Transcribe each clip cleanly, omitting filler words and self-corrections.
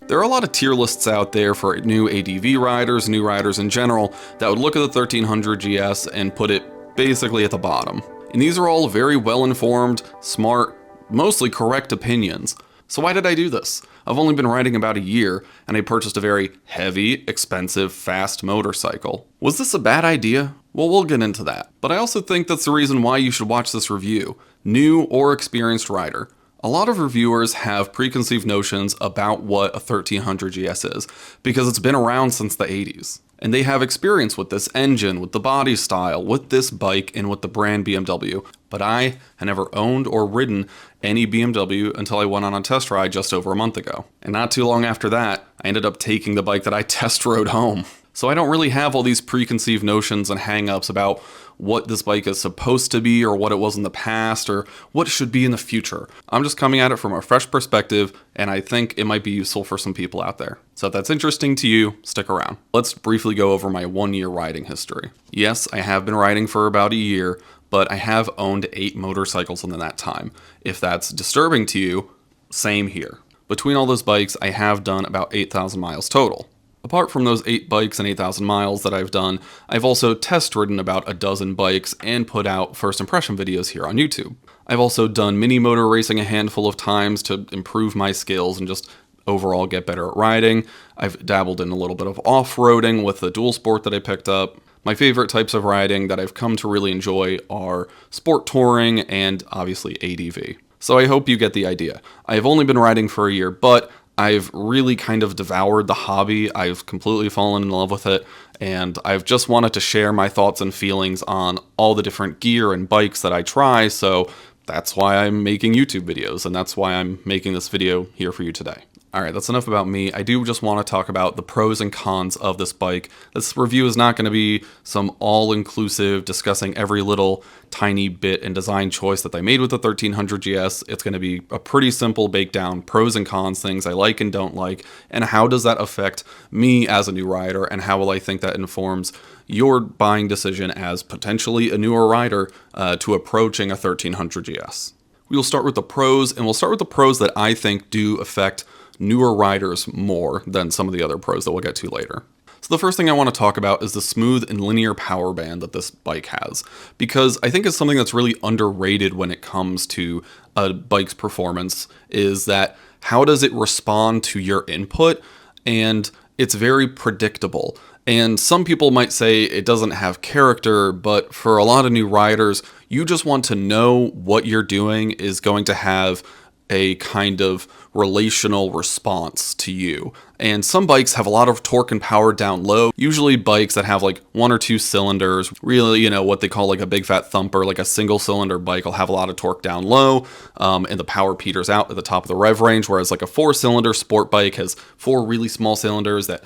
There are a lot of tier lists out there for new ADV riders, new riders in general, that would look at the 1300GS and put it basically at the bottom. And these are all very well-informed, smart, mostly correct opinions. So why did I do this? I've only been riding about a year, and I purchased a very heavy, expensive, fast motorcycle. Was this a bad idea? Well, we'll get into that. But I also think that's the reason why you should watch this review. New or experienced rider. A lot of reviewers have preconceived notions about what a 1300GS is, because it's been around since the 80s. And they have experience with this engine, with the body style, with this bike, and with the brand BMW. But I had never owned or ridden any BMW until I went on a test ride just over a month ago. And not too long after that, I ended up taking the bike that I test rode home. So I don't really have all these preconceived notions and hang-ups about what this bike is supposed to be or what it was in the past or what it should be in the future. I'm just coming at it from a fresh perspective, and I think it might be useful for some people out there. So if that's interesting to you, stick around. Let's briefly go over my 1-year riding history. Yes, I have been riding for about a year, but I have owned 8 motorcycles in that time. If that's disturbing to you, same here. Between all those bikes, I have done about 8,000 miles total. Apart from those 8 bikes and 8,000 miles that I've done, I've also test ridden about a dozen bikes and put out first impression videos here on YouTube. I've also done mini motor racing a handful of times to improve my skills and just overall get better at riding. I've dabbled in a little bit of off-roading with the dual sport that I picked up. My favorite types of riding that I've come to really enjoy are sport touring and obviously ADV. So I hope you get the idea. I have only been riding for a year, but I've really kind of devoured the hobby. I've completely fallen in love with it, and I've just wanted to share my thoughts and feelings on all the different gear and bikes that I try, so that's why I'm making YouTube videos, and that's why I'm making this video here for you today. Alright, that's enough about me. I do just want to talk about the pros and cons of this bike. This review is not going to be some all-inclusive discussing every little tiny bit and design choice that I made with the 1300GS. It's going to be a pretty simple bake down, pros and cons, things I like and don't like, and how does that affect me as a new rider, and how will I think that informs your buying decision as potentially a newer rider to approaching a 1300GS. We will start with the pros, and we'll start with the pros that I think do affect newer riders more than some of the other pros that we'll get to later. So the first thing I want to talk about is the smooth and linear power band that this bike has, because I think it's something that's really underrated when it comes to a bike's performance, is that how does it respond to your input, and it's very predictable. And some people might say it doesn't have character, but for a lot of new riders, you just want to know what you're doing is going to have a kind of relational response to you. And some bikes have a lot of torque and power down low. Usually bikes that have like 1 or 2 cylinders, really, what they call like a big fat thumper, like a single cylinder bike will have a lot of torque down low, and the power peters out at the top of the rev range, whereas like a 4-cylinder sport bike has 4 really small cylinders that,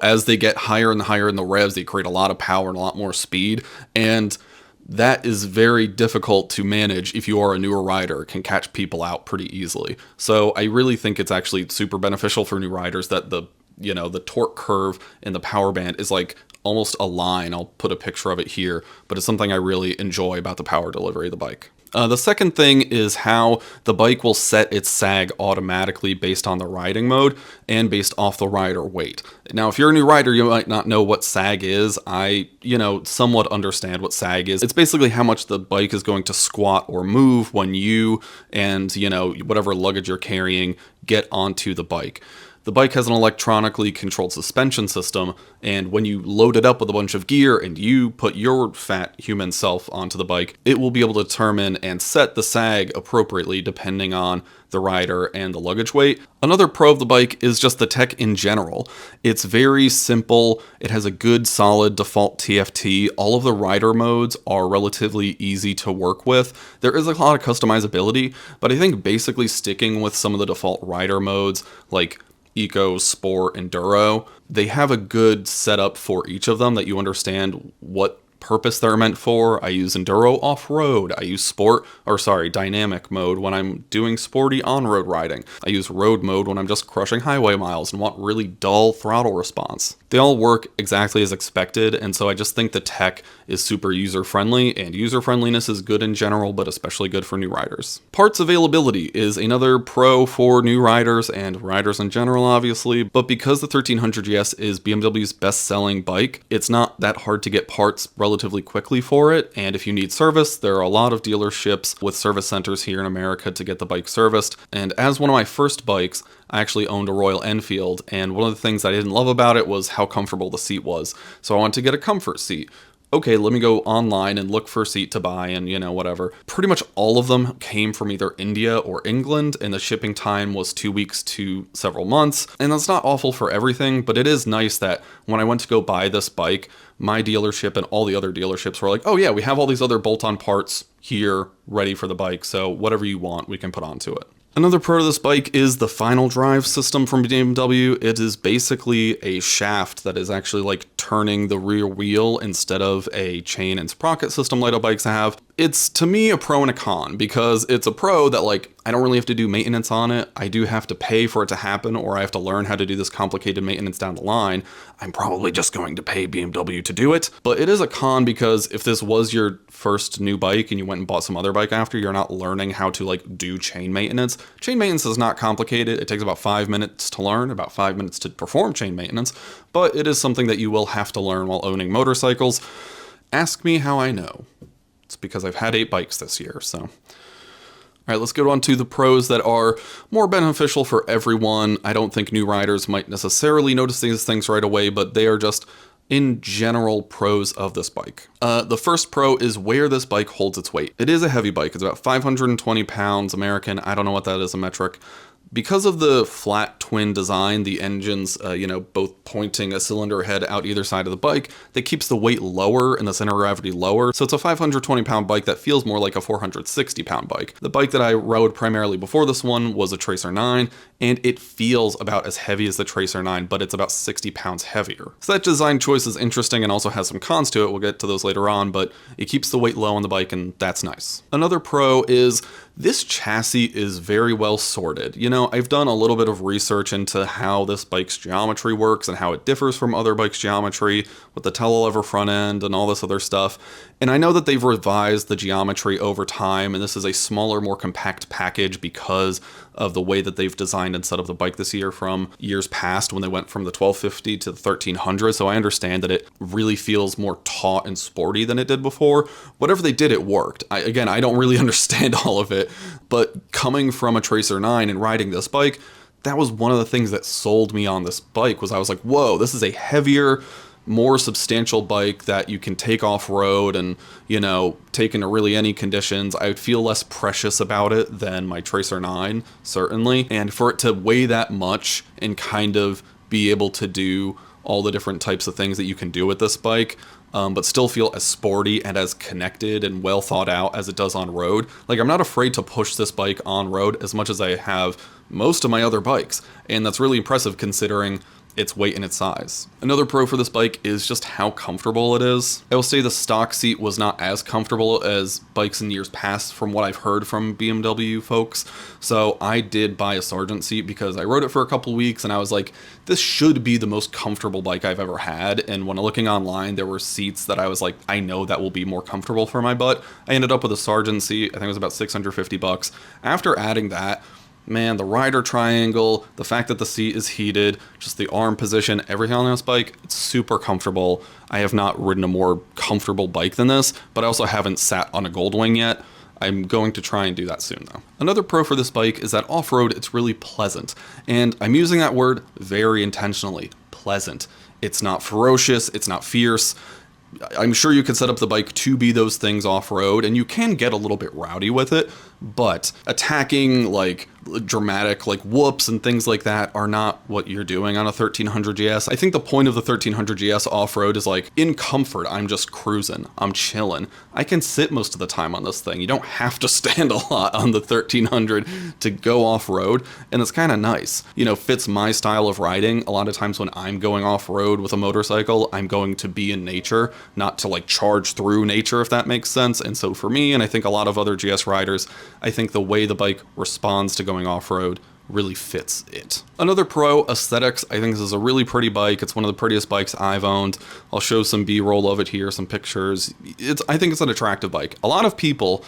as they get higher and higher in the revs, they create a lot of power and a lot more speed. And that is very difficult to manage if you are a newer rider. It can catch people out pretty easily. So I really think it's actually super beneficial for new riders that the torque curve in the power band is like almost a line. I'll put a picture of it here, but it's something I really enjoy about the power delivery of the bike. The second thing is how the bike will set its sag automatically based on the riding mode and based off the rider weight. Now, if you're a new rider, you might not know what sag is. I, somewhat understand what sag is. It's basically how much the bike is going to squat or move when you and, whatever luggage you're carrying get onto the bike. The bike has an electronically controlled suspension system, and when you load it up with a bunch of gear and you put your fat human self onto the bike, it will be able to determine and set the sag appropriately depending on the rider and the luggage weight. Another pro of the bike is just the tech in general. It's very simple. It has a good solid default TFT. All of the rider modes are relatively easy to work with. There is a lot of customizability, but I think basically sticking with some of the default rider modes like Eco, Sport, Enduro, they have a good setup for each of them that you understand what purpose they're meant for. I use enduro off-road. I use dynamic mode when I'm doing sporty on-road riding. I use road mode when I'm just crushing highway miles and want really dull throttle response. They all work exactly as expected, and so I just think the tech is super user-friendly, and user-friendliness is good in general, but especially good for new riders. Parts availability is another pro for new riders and riders in general, obviously, but because the 1300GS is BMW's best-selling bike, it's not that hard to get parts relatively quickly for it, and if you need service, there are a lot of dealerships with service centers here in America to get the bike serviced, and as one of my first bikes, I actually owned a Royal Enfield, and one of the things I didn't love about it was how comfortable the seat was. So I wanted to get a comfort seat. Okay, let me go online and look for a seat to buy and, whatever. Pretty much all of them came from either India or England, and the shipping time was 2 weeks to several months. And that's not awful for everything, but it is nice that when I went to go buy this bike, my dealership and all the other dealerships were like, oh yeah, we have all these other bolt-on parts here ready for the bike, so whatever you want, we can put onto it. Another pro to this bike is the final drive system from BMW. It is basically a shaft that is actually like turning the rear wheel instead of a chain and sprocket system like bikes have. It's, to me, a pro and a con, because it's a pro that, like, I don't really have to do maintenance on it. I do have to pay for it to happen, or I have to learn how to do this complicated maintenance down the line. I'm probably just going to pay BMW to do it. But it is a con because if this was your first new bike and you went and bought some other bike after, you're not learning how to, like, do chain maintenance. Chain maintenance is not complicated. It takes about 5 minutes to learn, about 5 minutes to perform chain maintenance, but it is something that you will have to learn while owning motorcycles. Ask me how I know. It's because I've had 8 bikes this year, so. All right, let's go on to the pros that are more beneficial for everyone. I don't think new riders might necessarily notice these things right away, but they are just, in general, pros of this bike. The first pro is where this bike holds its weight. It is a heavy bike. It's about 520 pounds American. I don't know what that is in metric. Because of the flat twin design, the engines, both pointing a cylinder head out either side of the bike, that keeps the weight lower and the center of gravity lower. So it's a 520-pound bike that feels more like a 460-pound bike. The bike that I rode primarily before this one was a Tracer 9, and it feels about as heavy as the Tracer 9, but it's about 60 pounds heavier. So that design choice is interesting and also has some cons to it. We'll get to those later on, but it keeps the weight low on the bike, and that's nice. Another pro is this chassis is very well sorted. I've done a little bit of research into how this bike's geometry works and how it differs from other bikes' geometry with the telelever front end and all this other stuff. And I know that they've revised the geometry over time, and this is a smaller, more compact package because of the way that they've designed and set up the bike this year from years past when they went from the 1250 to the 1300. So I understand that it really feels more taut and sporty than it did before. Whatever they did, it worked. I don't really understand all of it, but coming from a Tracer 9 and riding this bike, that was one of the things that sold me on this bike. Was I was like, whoa, this is a heavier, more substantial bike that you can take off-road and, take into really any conditions. I would feel less precious about it than my Tracer 9, certainly. And for it to weigh that much and kind of be able to do all the different types of things that you can do with this bike, but still feel as sporty and as connected and well thought out as it does on road. Like, I'm not afraid to push this bike on road as much as I have most of my other bikes, and that's really impressive considering its weight and its size. Another pro for this bike is just how comfortable it is. I will say the stock seat was not as comfortable as bikes in years past from what I've heard from BMW folks. So I did buy a Sargent seat because I rode it for a couple weeks and I was like, this should be the most comfortable bike I've ever had. And when looking online, there were seats that I was like, I know that will be more comfortable for my butt. I ended up with a Sargent seat. I think it was about $650. After adding that, man, the rider triangle, the fact that the seat is heated, just the arm position, everything on this bike, it's super comfortable. I have not ridden a more comfortable bike than this, but I also haven't sat on a Goldwing yet. I'm going to try and do that soon, though. Another pro for this bike is that off-road, it's really pleasant. And I'm using that word very intentionally, pleasant. It's not ferocious, it's not fierce. I'm sure you could set up the bike to be those things off-road, and you can get a little bit rowdy with it, but attacking like dramatic like whoops and things like that are not what you're doing on a 1300 GS. I think the point of the 1300 GS off-road is like in comfort, I'm just cruising, I'm chilling. I can sit most of the time on this thing. You don't have to stand a lot on the 1300 to go off-road, and it's kind of nice. You know, fits my style of riding. A lot of times when I'm going off-road with a motorcycle, I'm going to be in nature, not to like charge through nature, if that makes sense. And so for me, and I think a lot of other GS riders, I think the way the bike responds to going off-road really fits it. Another pro, aesthetics. I think this is a really pretty bike. It's one of the prettiest bikes I've owned. I'll show some B-roll of it here, some pictures. I think it's an attractive bike. A lot of people,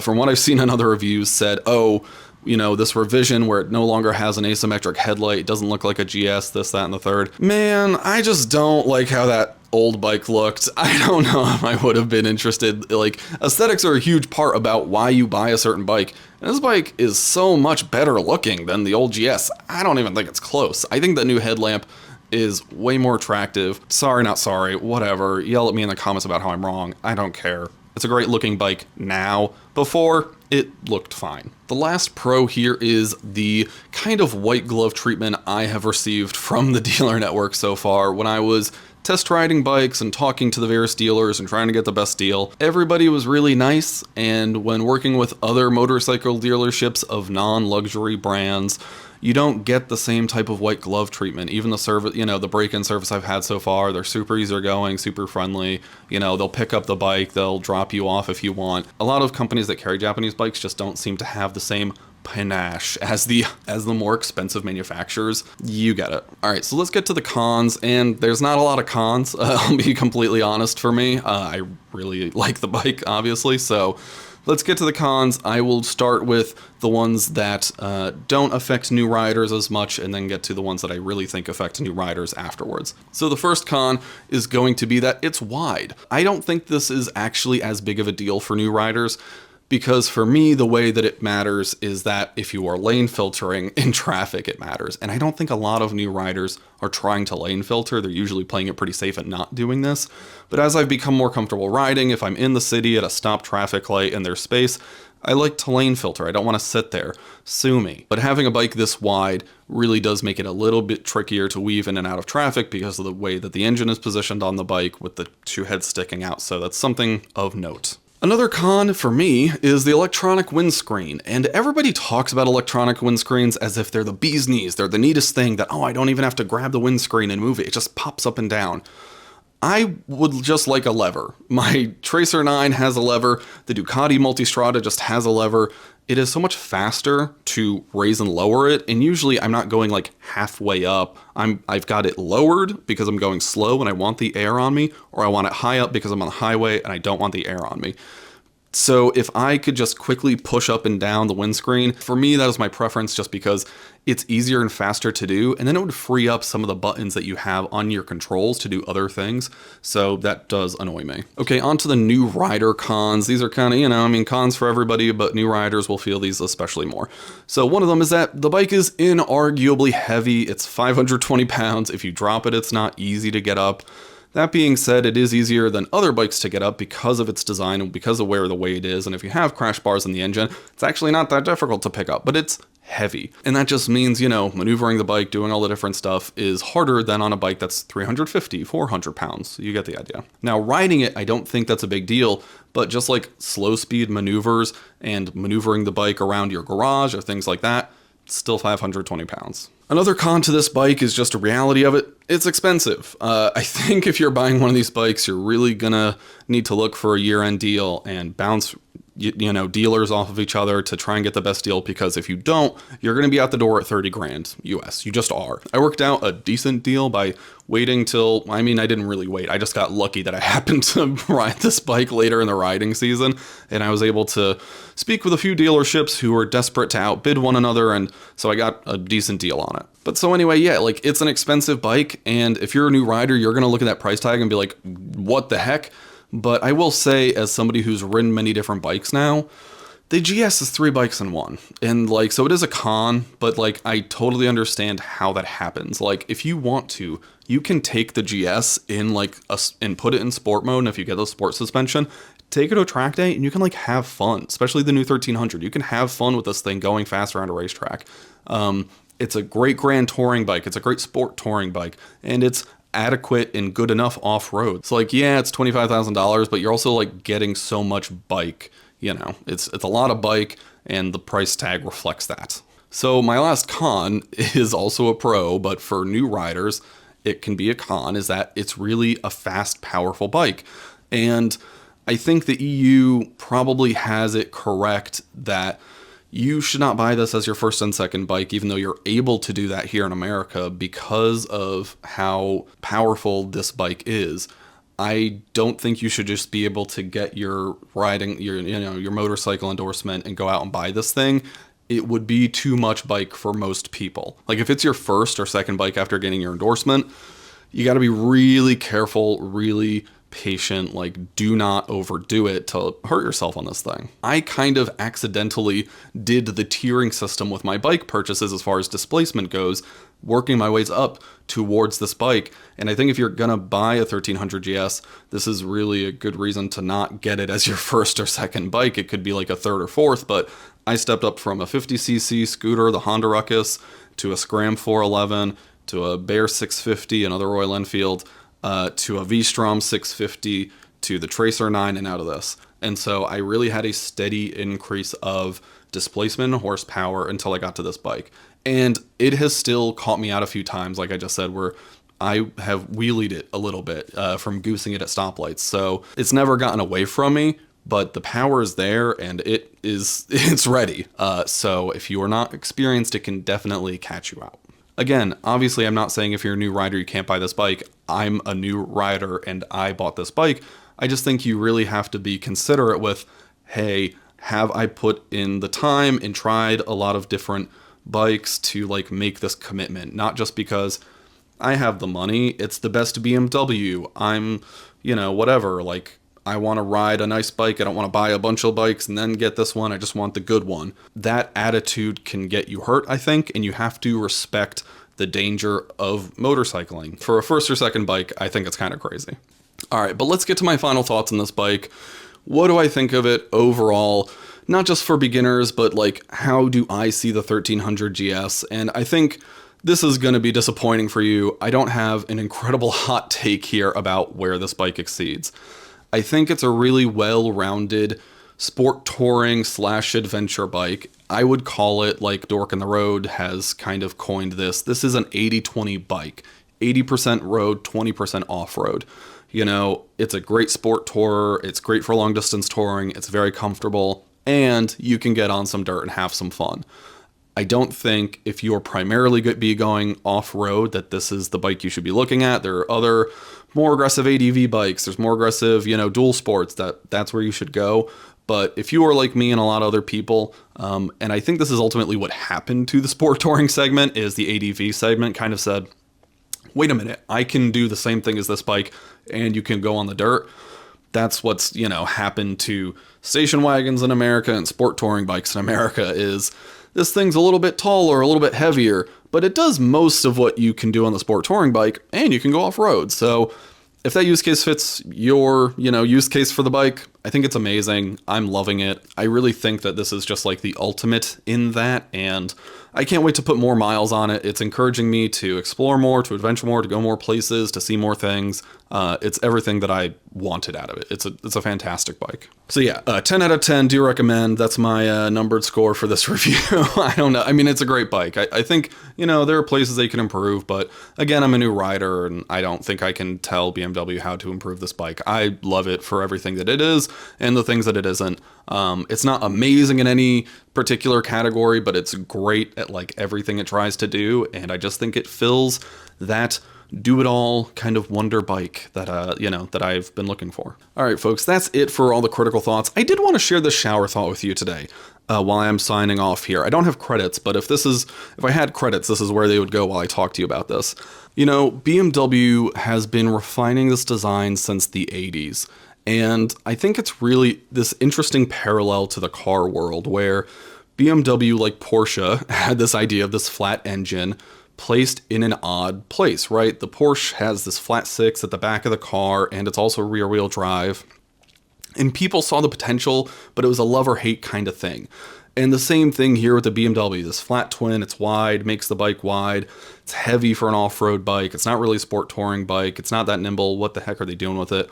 from what I've seen in other reviews, said, oh, you know, this revision where it no longer has an asymmetric headlight, it doesn't look like a GS, this, that, and the third. Man, I just don't like how that old bike looked. I don't know if I would have been interested. Like, aesthetics are a huge part about why you buy a certain bike. And this bike is so much better looking than the old GS. I don't even think it's close. I think the new headlamp is way more attractive. Sorry, not sorry, whatever. Yell at me in the comments about how I'm wrong. I don't care. It's a great looking bike now. Before, it looked fine. The last pro here is the kind of white glove treatment I have received from the dealer network so far. When I was test riding bikes and talking to the various dealers and trying to get the best deal, everybody was really nice. And when working with other motorcycle dealerships of non-luxury brands, you don't get the same type of white glove treatment. Even the service, you know, the break-in service I've had so far, they're super easygoing, super friendly. You know, they'll pick up the bike, they'll drop you off if you want. A lot of companies that carry Japanese bikes just don't seem to have the same panache as the more expensive manufacturers. You get it. All right, so let's get to the cons, and there's not a lot of cons. I'll be completely honest. For me, I really like the bike, obviously, so let's get to the cons. I will start with the ones that don't affect new riders as much, and then get to the ones that I really think affect new riders afterwards. So the first con is going to be that it's wide. I don't think this is actually as big of a deal for new riders, because for me, the way that it matters is that if you are lane filtering in traffic, it matters. And I don't think a lot of new riders are trying to lane filter. They're usually playing it pretty safe and not doing this. But as I've become more comfortable riding, if I'm in the city at a stop traffic light and there's space, I like to lane filter. I don't want to sit there. Sue me. But having a bike this wide really does make it a little bit trickier to weave in and out of traffic because of the way that the engine is positioned on the bike with the two heads sticking out. So that's something of note. Another con for me is the electronic windscreen, and everybody talks about electronic windscreens as if they're the bee's knees. They're the neatest thing that, oh, I don't even have to grab the windscreen and move it. It just pops up and down. I would just like a lever. My Tracer 9 has a lever. The Ducati Multistrada just has a lever. It is so much faster to raise and lower it, and usually I'm not going like halfway up. I've got it lowered because I'm going slow and I want the air on me, or I want it high up because I'm on the highway and I don't want the air on me. So if I could just quickly push up and down the windscreen, for me that is my preference, just because it's easier and faster to do, and then it would free up some of the buttons that you have on your controls to do other things, so that does annoy me. Okay, on to the new rider cons. These are kind of, you know, I mean, cons for everybody, but new riders will feel these especially more. So one of them is that the bike is inarguably heavy. It's 520 pounds. If you drop it, it's not easy to get up. That being said, it is easier than other bikes to get up because of its design and because of where the weight is. And if you have crash bars in the engine, it's actually not that difficult to pick up, but it's heavy. And that just means, you know, maneuvering the bike, doing all the different stuff is harder than on a bike that's 350, 400 pounds. You get the idea. Now, riding it, I don't think that's a big deal, but just like slow speed maneuvers and maneuvering the bike around your garage or things like that, it's still 520 pounds. Another con to this bike is just a reality of it. It's expensive. I think if you're buying one of these bikes, you're really gonna need to look for a year-end deal and bounce you know, dealers off of each other to try and get the best deal, because if you don't, you're going to be out the door at 30 grand US. You just are. I worked out a decent deal by waiting till, I mean, I didn't really wait. I just got lucky that I happened to ride this bike later in the riding season, and I was able to speak with a few dealerships who were desperate to outbid one another, and so I got a decent deal on it. But so anyway, yeah, like, it's an expensive bike, and if you're a new rider, you're going to look at that price tag and be like, what the heck? But I will say, as somebody who's ridden many different bikes now, the GS is 3 bikes in one. And like, so it is a con, but like, I totally understand how that happens. Like, if you want to, you can take the GS in like and put it in sport mode. And if you get the sport suspension, take it to a track day and you can like have fun, especially the new 1300. You can have fun with this thing going fast around a racetrack. It's a great grand touring bike. It's a great sport touring bike, and it's adequate and good enough off-road. So like, yeah, it's $25,000, but you're also like getting so much bike, you know, it's a lot of bike, and the price tag reflects that. So my last con is also a pro, but for new riders, it can be a con, is that it's really a fast, powerful bike. And I think the EU probably has it correct that you should not buy this as your first and second bike, even though you're able to do that here in America because of how powerful this bike is. I don't think you should just be able to get your your motorcycle endorsement and go out and buy this thing. It would be too much bike for most people. Like if it's your first or second bike after getting your endorsement, you got to be really careful, really patient, like do not overdo it to hurt yourself on this thing. I kind of accidentally did the tiering system with my bike purchases as far as displacement goes, working my ways up towards this bike. And I think if you're gonna buy a 1300 GS, this is really a good reason to not get it as your first or second bike. It could be like a third or fourth, but I stepped up from a 50cc scooter, the Honda Ruckus, to a Scram 411, to a Bear 650, another Royal Enfield, to a V-Strom 650, to the Tracer 9, and out of this. And so I really had a steady increase of displacement and horsepower until I got to this bike. And it has still caught me out a few times, like I just said, where I have wheelied it a little bit from goosing it at stoplights. So it's never gotten away from me, but the power is there and it's ready. So if you are not experienced, it can definitely catch you out. Again, obviously, I'm not saying if you're a new rider, you can't buy this bike. I'm a new rider and I bought this bike. I just think you really have to be considerate with, hey, have I put in the time and tried a lot of different bikes to like make this commitment? Not just because I have the money, it's the best BMW. I'm, whatever, like I want to ride a nice bike. I don't want to buy a bunch of bikes and then get this one. I just want the good one. That attitude can get you hurt, I think, and you have to respect the danger of motorcycling. For a first or second bike, I think it's kind of crazy. All right, but let's get to my final thoughts on this bike. What do I think of it overall? Not just for beginners, but like, how do I see the 1300 GS? And I think this is going to be disappointing for you. I don't have an incredible hot take here about where this bike exceeds. I think it's a really well-rounded sport touring / adventure bike. I would call it, like Dork in the Road has kind of coined this. This is an 80-20 bike. 80% road, 20% off-road. It's a great sport tourer. It's great for long distance touring. It's very comfortable, and you can get on some dirt and have some fun. I don't think if you're primarily be going off-road that this is the bike you should be looking at. There are other more aggressive ADV bikes. There's more aggressive, dual sports. That's where you should go. But if you are like me and a lot of other people, and I think this is ultimately what happened to the sport touring segment, is the ADV segment kind of said, wait a minute, I can do the same thing as this bike and you can go on the dirt. That's what's, happened to station wagons in America and sport touring bikes in America is this thing's a little bit taller, a little bit heavier, but it does most of what you can do on the sport touring bike, and you can go off-road. So if that use case fits your, use case for the bike, I think it's amazing. I'm loving it. I really think that this is just like the ultimate in that, and I can't wait to put more miles on it. It's encouraging me to explore more, to adventure more, to go more places, to see more things. It's everything that I wanted out of it. It's a fantastic bike. So yeah, 10 out of 10, do recommend. That's my numbered score for this review. I don't know. I mean, it's a great bike. I think, there are places they can improve, but again, I'm a new rider and I don't think I can tell BMW how to improve this bike. I love it for everything that it is and the things that it isn't. It's not amazing in any particular category, but it's great at like everything it tries to do. And I just think it fills that do-it-all kind of wonder bike that, that I've been looking for. All right, folks, that's it for all the critical thoughts. I did want to share this shower thought with you today while I'm signing off here. I don't have credits, but if I had credits, this is where they would go while I talk to you about this. BMW has been refining this design since the 80s. And I think it's really this interesting parallel to the car world where BMW, like Porsche, had this idea of this flat engine placed in an odd place, right? The Porsche has this flat six at the back of the car, and it's also rear-wheel drive. And people saw the potential, but it was a love or hate kind of thing. And the same thing here with the BMW, this flat twin, it's wide, makes the bike wide, it's heavy for an off-road bike, it's not really a sport touring bike, it's not that nimble, what the heck are they doing with it?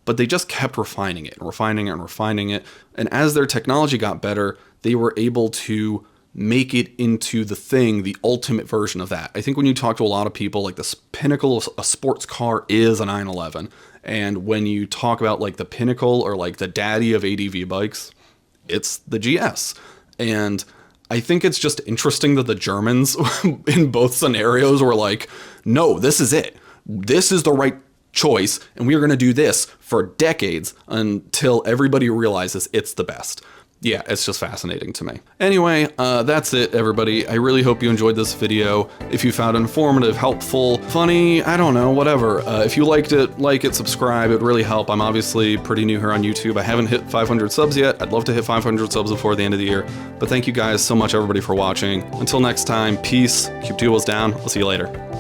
But they just kept refining it and refining it and refining it. And as their technology got better, they were able to make it into the thing, the ultimate version of that. I think when you talk to a lot of people, like the pinnacle of a sports car is a 911. And when you talk about like the pinnacle or like the daddy of ADV bikes, it's the GS. And I think it's just interesting that the Germans in both scenarios were like, no, this is it. This is the right choice. And we are going to do this for decades until everybody realizes it's the best. Yeah, it's just fascinating to me. Anyway, that's it, everybody. I really hope you enjoyed this video. If you found it informative, helpful, funny, I don't know, whatever. If you liked it, like it, subscribe. It would really help. I'm obviously pretty new here on YouTube. I haven't hit 500 subs yet. I'd love to hit 500 subs before the end of the year. But thank you guys so much, everybody, for watching. Until next time, peace. Keep two wheels down. I'll see you later.